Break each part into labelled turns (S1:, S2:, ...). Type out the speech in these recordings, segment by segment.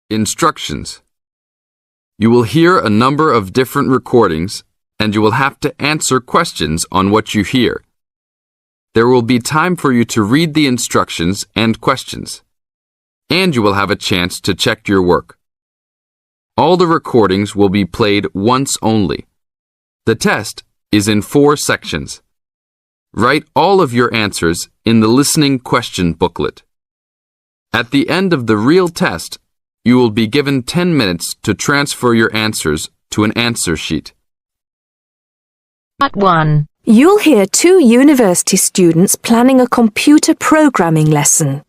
S1: Instructions. You will hear a number of different recordings, and you will have to answer questions on what you hear. There will be time for you to read the instructions and questions, and you will have a chance to check your work. All the recordings will be played once only. The test is in 4 sections. Write all of your answers in the listening question booklet. At the end of the real test, you will be given 10 minutes to transfer your answers to an answer sheet.
S2: Part 1.
S3: You'll hear 2 university students planning a computer programming lesson.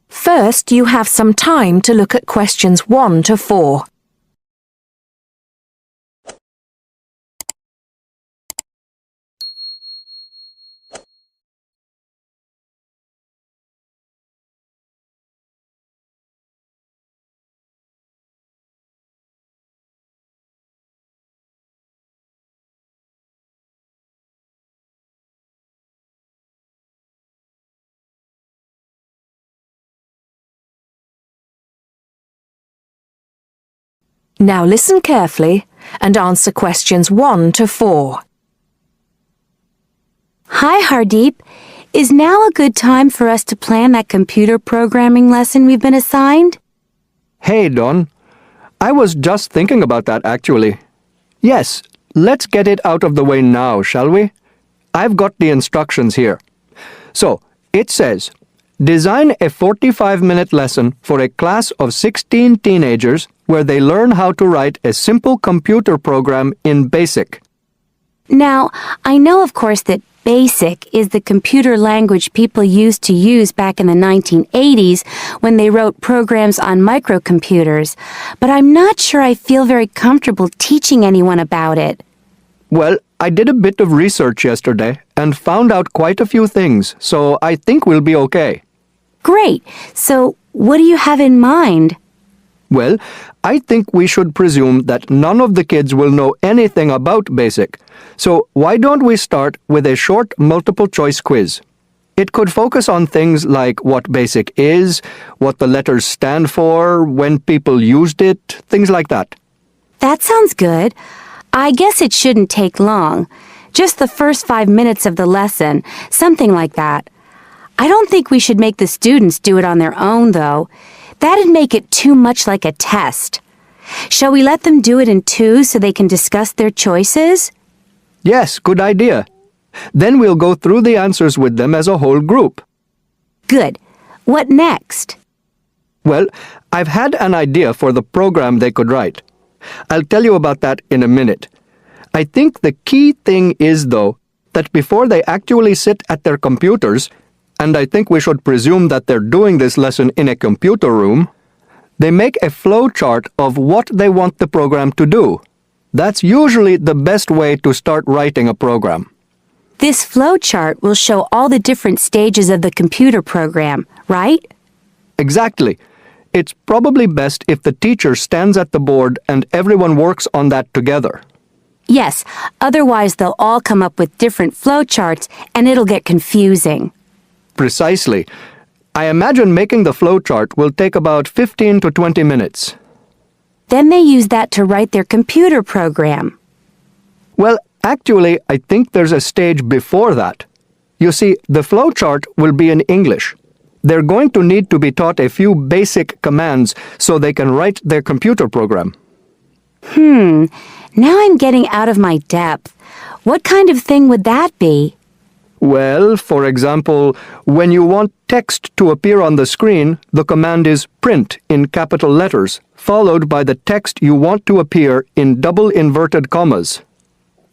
S3: First, you have some time to look at questions 1 to 4. Now listen carefully and answer questions 1 to 4.
S4: Hi, Hardeep. Is now a good time for us to plan that computer programming lesson we've been assigned?
S5: Hey, Don. I was just thinking about that, actually. Yes, let's get it out of the way now, shall we? I've got the instructions here. So, it says, design a 45-minute lesson for a class of 16 teenagers where they learn how to write a simple computer program in BASIC.
S4: Now, I know, of course, that BASIC is the computer language people used to use back in the 1980s when they wrote programs on microcomputers, but I'm not sure I feel very comfortable teaching anyone about it.
S5: Well, I did a bit of research yesterday and found out quite a few things, so I think we'll be okay.
S4: Great. So, what do you have in mind?
S5: Well, I think we should presume that none of the kids will know anything about BASIC. So why don't we start with a short multiple-choice quiz? It could focus on things like what BASIC is, what the letters stand for, when people used it, things like that.
S4: That sounds good. I guess it shouldn't take long. Just the first 5 minutes of the lesson, something like that. I don't think we should make the students do it on their own, though. That'd make it too much like a test. Shall we let them do it in 2 so they can discuss their choices?
S5: Yes, good idea. Then we'll go through the answers with them as a whole group.
S4: Good. What next?
S5: Well, I've had an idea for the program they could write. I'll tell you about that in a minute. I think the key thing is, though, that before they actually sit at their computers, and I think we should presume that they're doing this lesson in a computer room, they make a flow chart of what they want the program to do. That's usually the best way to start writing a program.
S4: This flow chart will show all the different stages of the computer program, right?
S5: Exactly. It's probably best if the teacher stands at the board and everyone works on that together.
S4: Yes, otherwise they'll all come up with different flow charts and it'll get confusing.
S5: Precisely. I imagine making the flow chart will take about 15 to 20 minutes.
S4: Then they use that to write their computer program.
S5: Well, actually, I think there's a stage before that. You see, the flow chart will be in English. They're going to need to be taught a few basic commands so they can write their computer program.
S4: Now I'm getting out of my depth. What kind of thing would that be?
S5: Well, for example, when you want text to appear on the screen, the command is print in capital letters, followed by the text you want to appear in double inverted commas.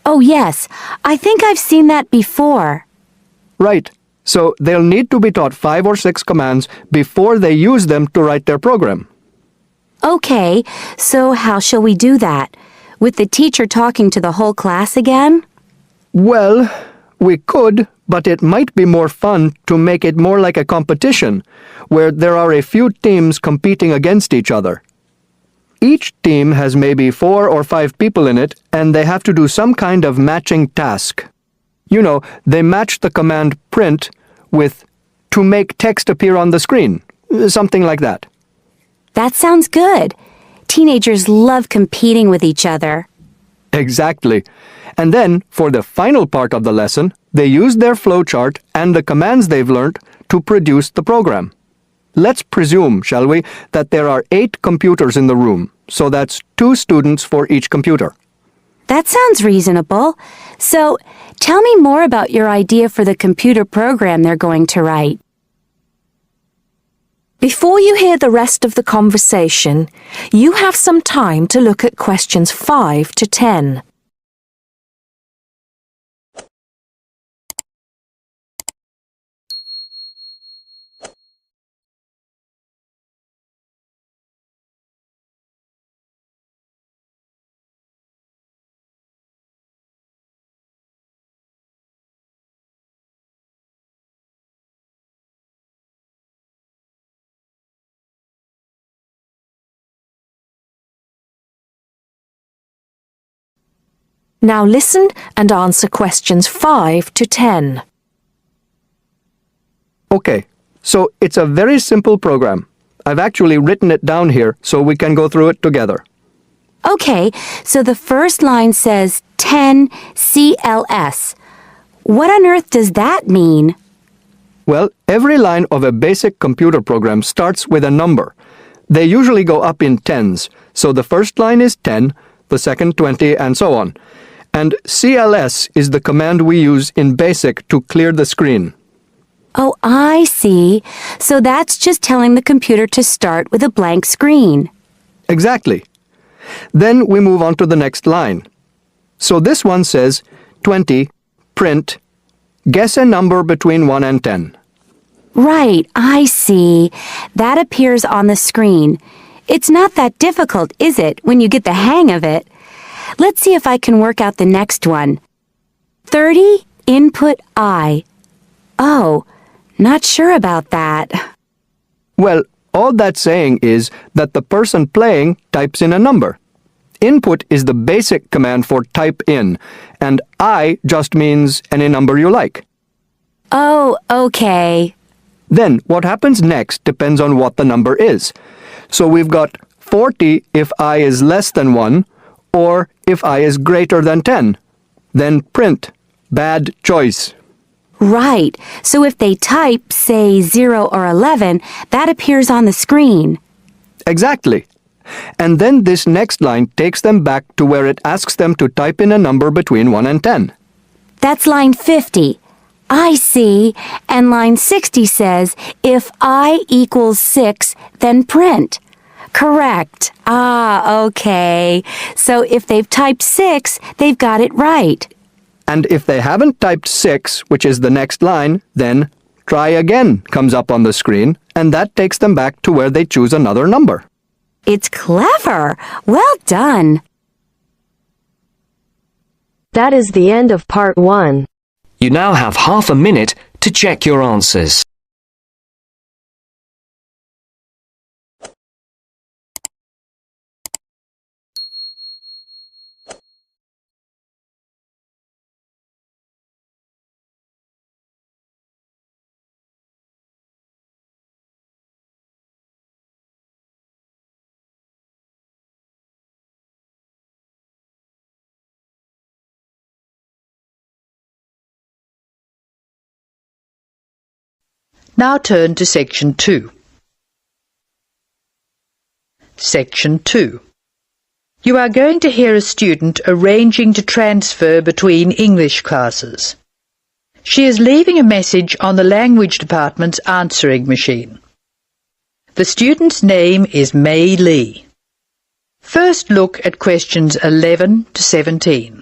S4: Oh yes, I think I've seen that before.
S5: Right. So they'll need to be taught 5 or 6 commands before they use them to write their program.
S4: Okay, so how shall we do that? With the teacher talking to the whole class again?
S5: Well, we could, but it might be more fun to make it more like a competition, where there are a few teams competing against each other. Each team has maybe 4 or 5 people in it, and they have to do some kind of matching task. You know, they match the command print with to make text appear on the screen, something like that.
S4: That sounds good. Teenagers love competing with each other.
S5: Exactly. And then, for the final part of the lesson, they use their flowchart and the commands they've learned to produce the program. Let's presume, shall we, that there are 8 computers in the room, so that's 2 students for each computer.
S4: That sounds reasonable. So, tell me more about your idea for the computer program they're going to write.
S3: Before you hear the rest of the conversation, you have some time to look at questions 5 to 10. Now listen and answer questions 5 to 10.
S5: Okay, so it's a very simple program. I've actually written it down here so we can go through it together.
S4: Okay, so the first line says 10 CLS. What on earth does that mean?
S5: Well, every line of a basic computer program starts with a number. They usually go up in tens, so the first line is 10, the second 20, and so on. And CLS is the command we use in BASIC to clear the screen.
S4: Oh, I see. So that's just telling the computer to start with a blank screen.
S5: Exactly. Then we move on to the next line. So this one says 20, print, guess a number between 1 and 10.
S4: Right, I see. That appears on the screen. It's not that difficult, is it, when you get the hang of it? Let's see if I can work out the next one. 30, input I. Oh, not sure about that.
S5: Well, all that's saying is that the person playing types in a number. Input is the basic command for type in, and I just means any number you like.
S4: Oh, okay.
S5: Then what happens next depends on what the number is. So we've got 40 if I is less than 1, or if I is greater than 10. Then print. Bad choice.
S4: Right. So if they type, say, 0 or 11, that appears on the screen.
S5: Exactly. And then this next line takes them back to where it asks them to type in a number between 1 and 10.
S4: That's line 50. I see. And line 60 says, if I equals 6, then print. Correct. Ah, okay. So if they've typed 6, they've got it right.
S5: And if they haven't typed 6, which is the next line, then try again comes up on the screen, and that takes them back to where they choose another number.
S4: It's clever. Well done.
S2: That is the end of part 1.
S6: You now have half a minute to check your answers.
S7: Now turn to Section 2. Section 2. You are going to hear a student arranging to transfer between English classes. She is leaving a message on the language department's answering machine. The student's name is Mei Lee. First look at questions 11 to 17.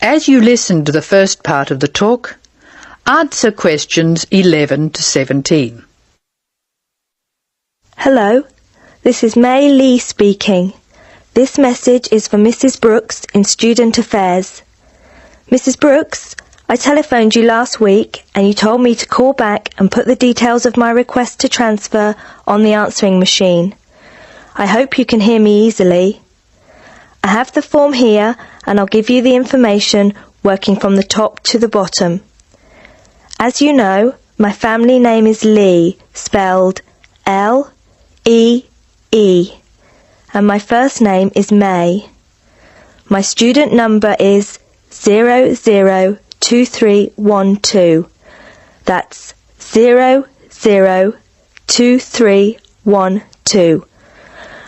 S7: As you listen to the first part of the talk, answer questions 11 to 17.
S8: Hello, This is May Lee speaking. This message is for Mrs. Brooks in Student Affairs. Mrs. Brooks, I telephoned you last week and you told me to call back and put the details of my request to transfer on the answering machine. I hope you can hear me easily. I have the form here and I'll give you the information working from the top to the bottom. As you know, my family name is Lee, spelled L-E-E, and my first name is May. My student number is 002312. That's 002312.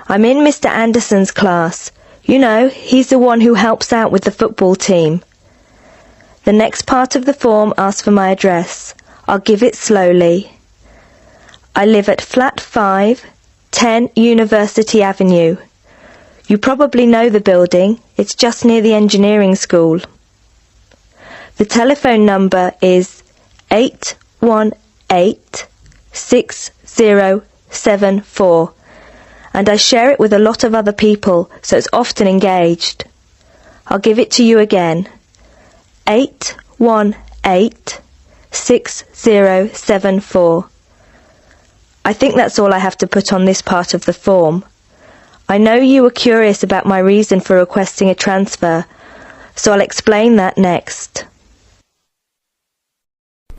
S8: I'm in Mr. Anderson's class. You know, he's the one who helps out with the football team. The next part of the form asks for my address. I'll give it slowly. I live at Flat 5, 10 University Avenue. You probably know the building. It's just near the engineering school. The telephone number is 818-6074, and I share it with a lot of other people, so it's often engaged. I'll give it to you again. 818-6074. I think that's all I have to put on this part of the form. I know you were curious about my reason for requesting a transfer, so I'll explain that next.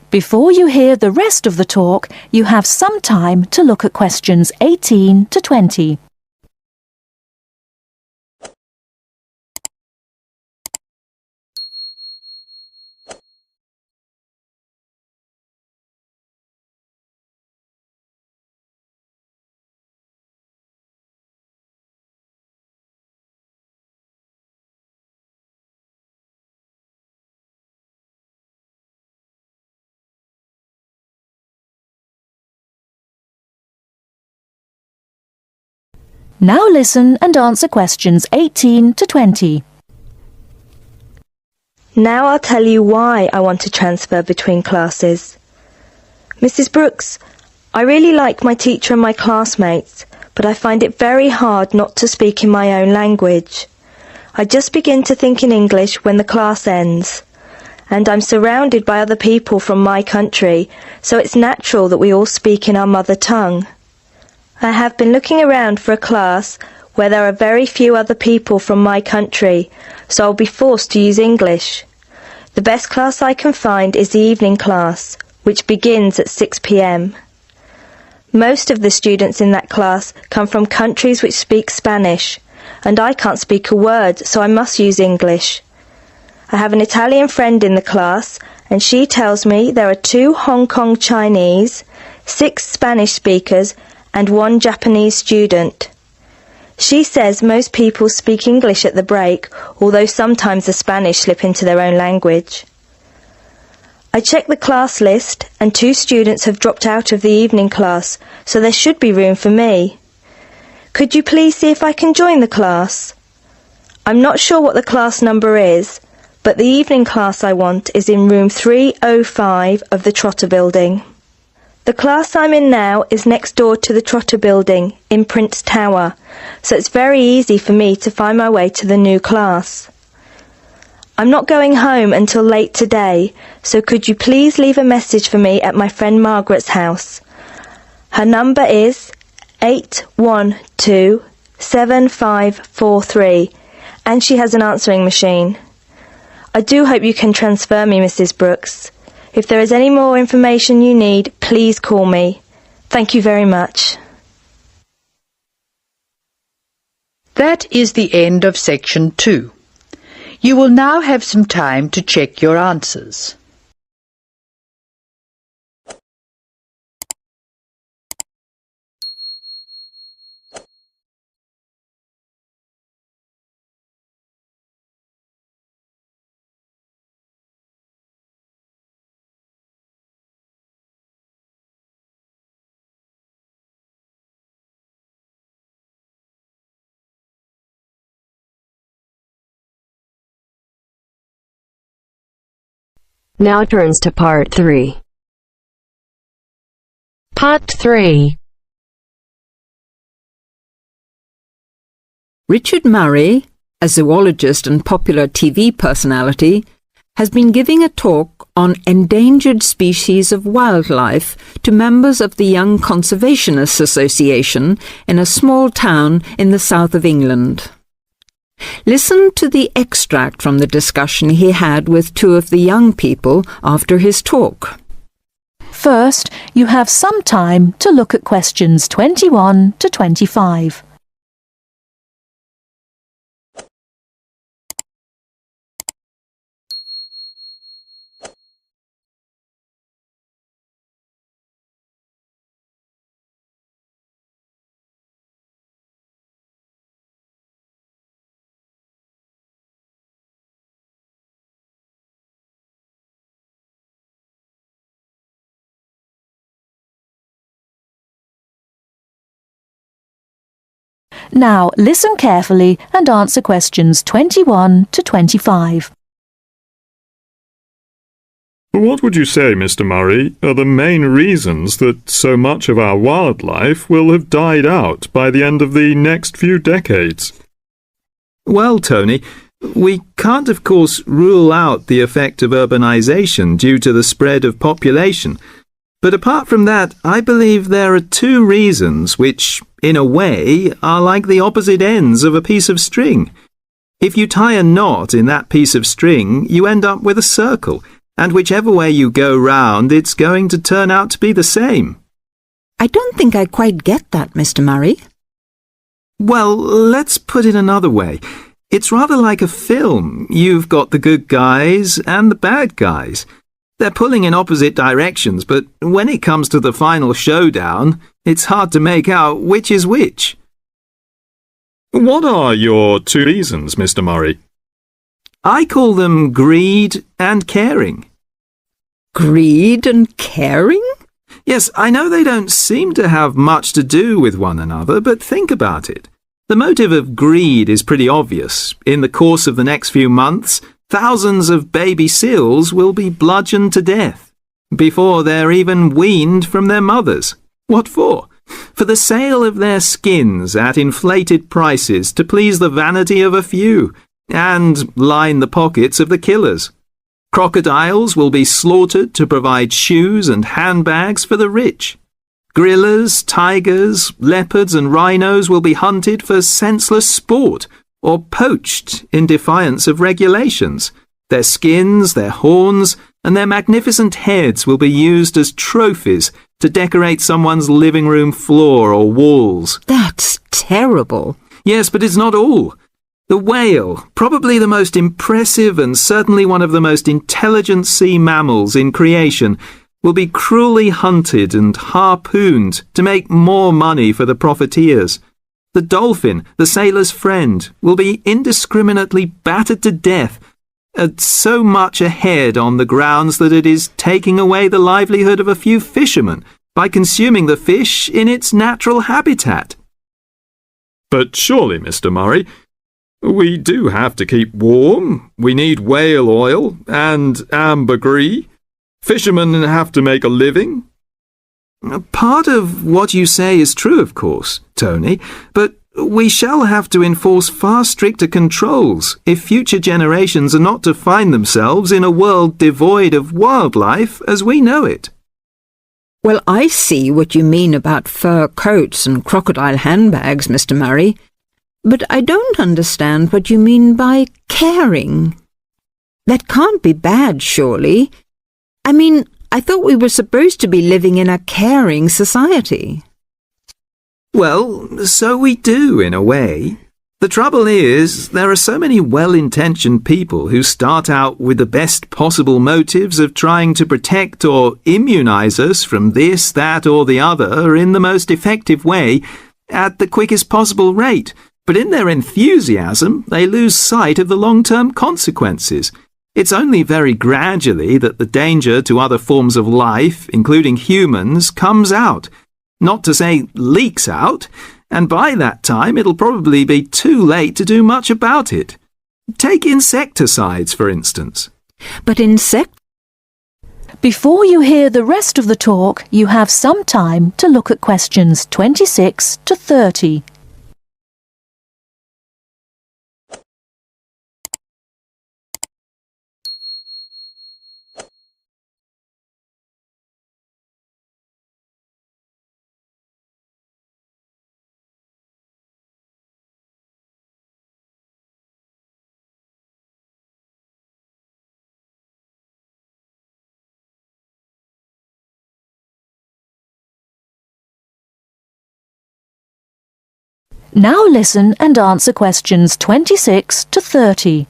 S3: Before you hear the rest of the talk, you have some time to look at questions 18 to 20. Now listen and answer questions 18 to 20.
S8: Now I'll tell you why I want to transfer between classes. Mrs. Brooks, I really like my teacher and my classmates, but I find it very hard not to speak in my own language. I just begin to think in English when the class ends, and I'm surrounded by other people from my country, so it's natural that we all speak in our mother tongue. I have been looking around for a class where there are very few other people from my country, so I'll be forced to use English. The best class I can find is the evening class, which begins at 6 p.m. Most of the students in that class come from countries which speak Spanish, and I can't speak a word, so I must use English. I have an Italian friend in the class, and she tells me there are 2 Hong Kong Chinese, 6 Spanish speakers, and 1 Japanese student. She says most people speak English at the break, although sometimes the Spanish slip into their own language. I checked the class list, and 2 students have dropped out of the evening class, so there should be room for me. Could you please see if I can join the class? I'm not sure what the class number is, but the evening class I want is in room 305 of the Trotter building. The class I'm in now is next door to the Trotter building in Prince Tower, so it's very easy for me to find my way to the new class. I'm not going home until late today, so could you please leave a message for me at my friend Margaret's house? Her number is 812-7543, and she has an answering machine. I do hope you can transfer me, Mrs. Brooks. If there is any more information you need, please call me. Thank you very much.
S7: That is the end of section 2. You will now have some time to check your answers.
S2: Now turns to Part 3. Part 3.
S9: Richard Murray, a zoologist and popular TV personality, has been giving a talk on endangered species of wildlife to members of the Young Conservationists Association in a small town in the south of England. Listen to the extract from the discussion he had with two of the young people after his talk.
S10: First, you have some time to look at questions 21 to 25. Now, listen carefully and answer questions 21 to 25.
S11: What would you say, Mr. Murray, are the main reasons that so much of our wildlife will have died out by the end of the next few decades?
S12: Well, Tony, we can't of course rule out the effect of urbanization due to the spread of population. But apart from that, I believe there are two reasons which, in a way, are like the opposite ends of a piece of string. If you tie a knot in that piece of string, you end up with a circle, and whichever way you go round, it's going to turn out to be the same.
S9: I don't think I quite get that, Mr. Murray.
S12: Well, let's put it another way. It's rather like a film. You've got the good guys and the bad guys. They're pulling in opposite directions, but when it comes to the final showdown, it's hard to make out which is which.
S11: What are your two reasons, Mr. Murray?
S12: I call them greed and caring.
S9: Greed and caring?
S12: Yes, I know they don't seem to have much to do with one another, but think about it. The motive of greed is pretty obvious. In the course of the next few months, thousands of baby seals will be bludgeoned to death before they're even weaned from their mothers. What for? For the sale of their skins at inflated prices to please the vanity of a few and line the pockets of the killers. Crocodiles will be slaughtered to provide shoes and handbags for the rich. Gorillas, tigers, leopards and rhinos will be hunted for senseless sport or poached in defiance of regulations. Their skins, their horns, and their magnificent heads will be used as trophies to decorate someone's living room floor or walls.
S9: That's terrible.
S12: Yes, but it's not all. The whale, probably the most impressive and certainly one of the most intelligent sea mammals in creation, will be cruelly hunted and harpooned to make more money for the profiteers. The dolphin, the sailor's friend, will be indiscriminately battered to death at so much a head on the grounds that it is taking away the livelihood of a few fishermen by consuming the fish in its natural habitat.
S11: But surely, Mr. Murray, we do have to keep warm. We need whale oil and ambergris. Fishermen have to make a living.
S12: Part of what you say is true, of course, Tony, but we shall have to enforce far stricter controls if future generations are not to find themselves in a world devoid of wildlife as we know it.
S9: Well, I see what you mean about fur coats and crocodile handbags, Mr. Murray, but I don't understand what you mean by caring. That can't be bad, surely. I mean, I thought we were supposed to be living in a caring society.
S12: Well, so we do, in a way. The trouble is, there are so many well-intentioned people who start out with the best possible motives of trying to protect or immunize us from this, that, or the other in the most effective way, at the quickest possible rate. But in their enthusiasm, they lose sight of the long-term consequences. It's only very gradually that the danger to other forms of life, including humans, comes out. Not to say leaks out, and by that time it'll probably be too late to do much about it. Take insecticides, for instance.
S9: But
S10: Before you hear the rest of the talk, you have some time to look at questions 26 to 30. Now listen and answer questions 26 to 30.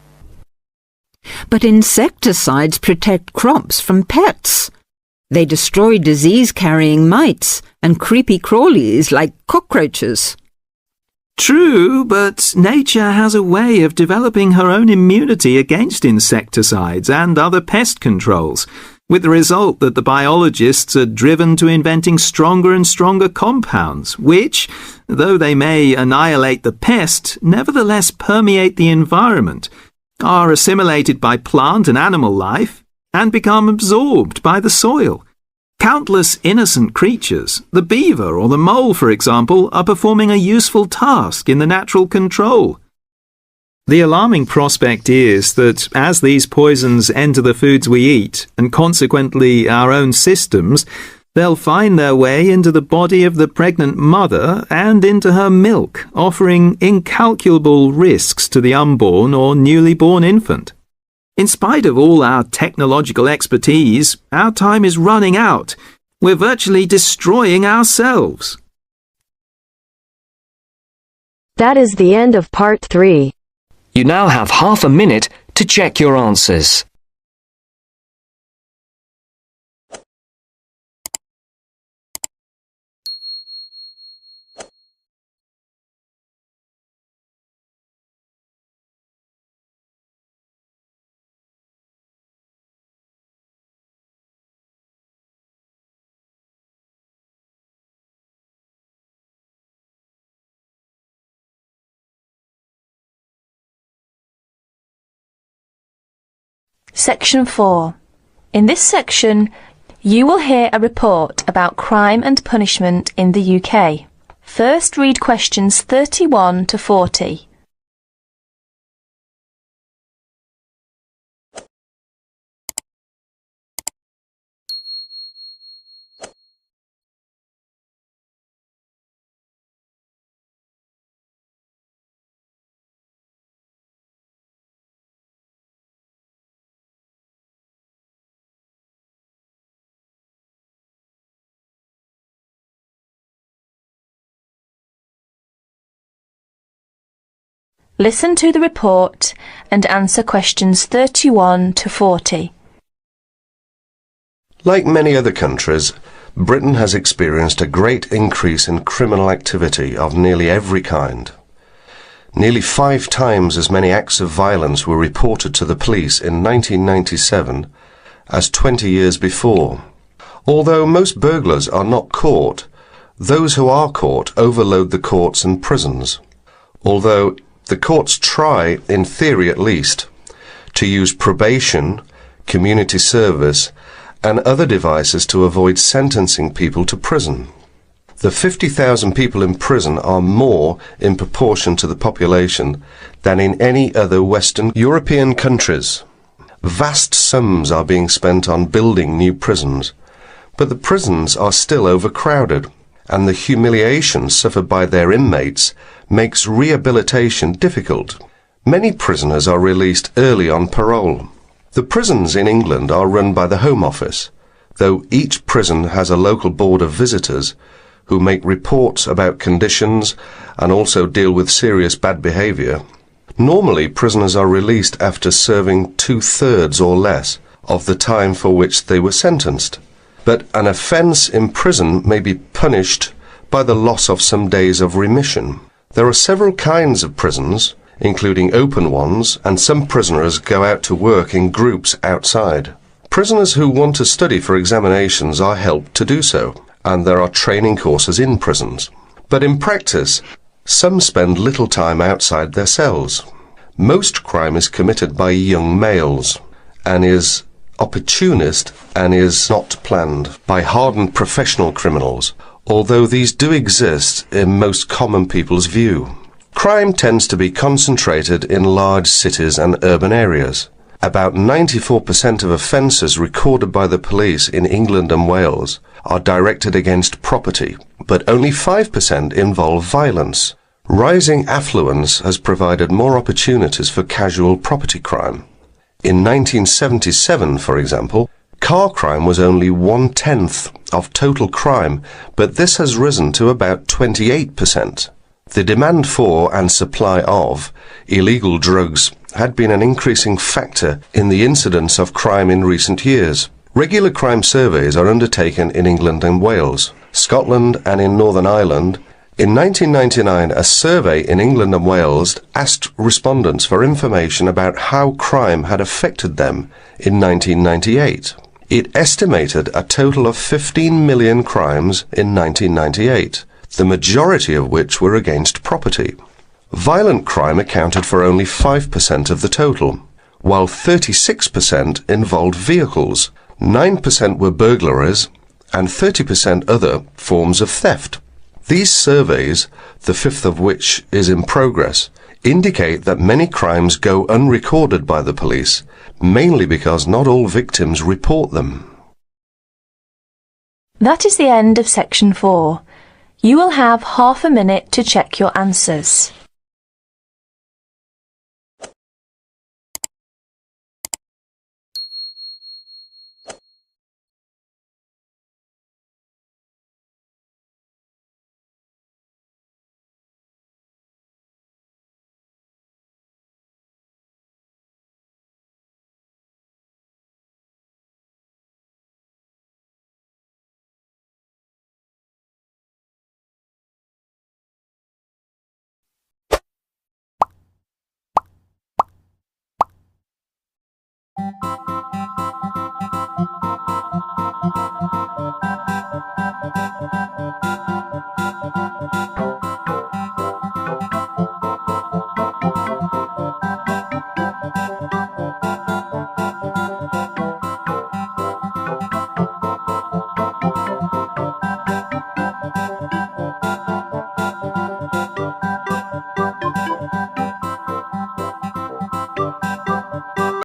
S9: But insecticides protect crops from pests. They destroy disease-carrying mites and creepy crawlies like cockroaches.
S12: True, but nature has a way of developing her own immunity against insecticides and other pest controls, with the result that the biologists are driven to inventing stronger and stronger compounds, which, though they may annihilate the pest, nevertheless permeate the environment, are assimilated by plant and animal life, and become absorbed by the soil. Countless innocent creatures, the beaver or the mole, for example, are performing a useful task in the natural control. The alarming prospect is that as these poisons enter the foods we eat, and consequently our own systems, they'll find their way into the body of the pregnant mother and into her milk, offering incalculable risks to the unborn or newly born infant. In spite of all our technological expertise, our time is running out. We're virtually destroying ourselves.
S2: That is the end of part 3.
S6: You now have half a minute to check your answers.
S10: Section 4. In this section, you will hear a report about crime and punishment in the UK. First, read questions 31 to 40. Listen to the report and answer questions 31 to 40.
S13: Like many other countries, Britain has experienced a great increase in criminal activity of nearly every kind. Nearly 5 times as many acts of violence were reported to the police in 1997 as 20 years before. Although most burglars are not caught, those who are caught overload the courts and prisons. Although the courts try, in theory at least, to use probation, community service, and other devices to avoid sentencing people to prison. The 50,000 people in prison are more in proportion to the population than in any other Western European countries. Vast sums are being spent on building new prisons, but the prisons are still overcrowded, and the humiliation suffered by their inmates makes rehabilitation difficult. Many prisoners are released early on parole. The prisons in England are run by the Home Office, though each prison has a local board of visitors who make reports about conditions and also deal with serious bad behaviour. Normally, prisoners are released after serving 2/3 or less of the time for which they were sentenced. But an offence in prison may be punished by the loss of some days of remission. There are several kinds of prisons, including open ones, and some prisoners go out to work in groups outside. Prisoners who want to study for examinations are helped to do so, and there are training courses in prisons. But in practice, some spend little time outside their cells. Most crime is committed by young males, and is opportunist and is not planned by hardened professional criminals, although these do exist in most common people's view. Crime tends to be concentrated in large cities and urban areas. About 94% of offences recorded by the police in England and Wales are directed against property, but only 5% involve violence. Rising affluence has provided more opportunities for casual property crime. In 1977, for example, car crime was only 1/10 of total crime, but this has risen to about 28%. The demand for and supply of illegal drugs had been an increasing factor in the incidence of crime in recent years. Regular crime surveys are undertaken in England and Wales, Scotland and in Northern Ireland. In 1999, a survey in England and Wales asked respondents for information about how crime had affected them in 1998. It estimated a total of 15 million crimes in 1998, the majority of which were against property. Violent crime accounted for only 5% of the total, while 36% involved vehicles, 9% were burglaries, and 30% other forms of theft. These surveys, the fifth of which is in progress, indicate that many crimes go unrecorded by the police, mainly because not all victims report them.
S10: That is the end of section 4. You will have half a minute to check your answers.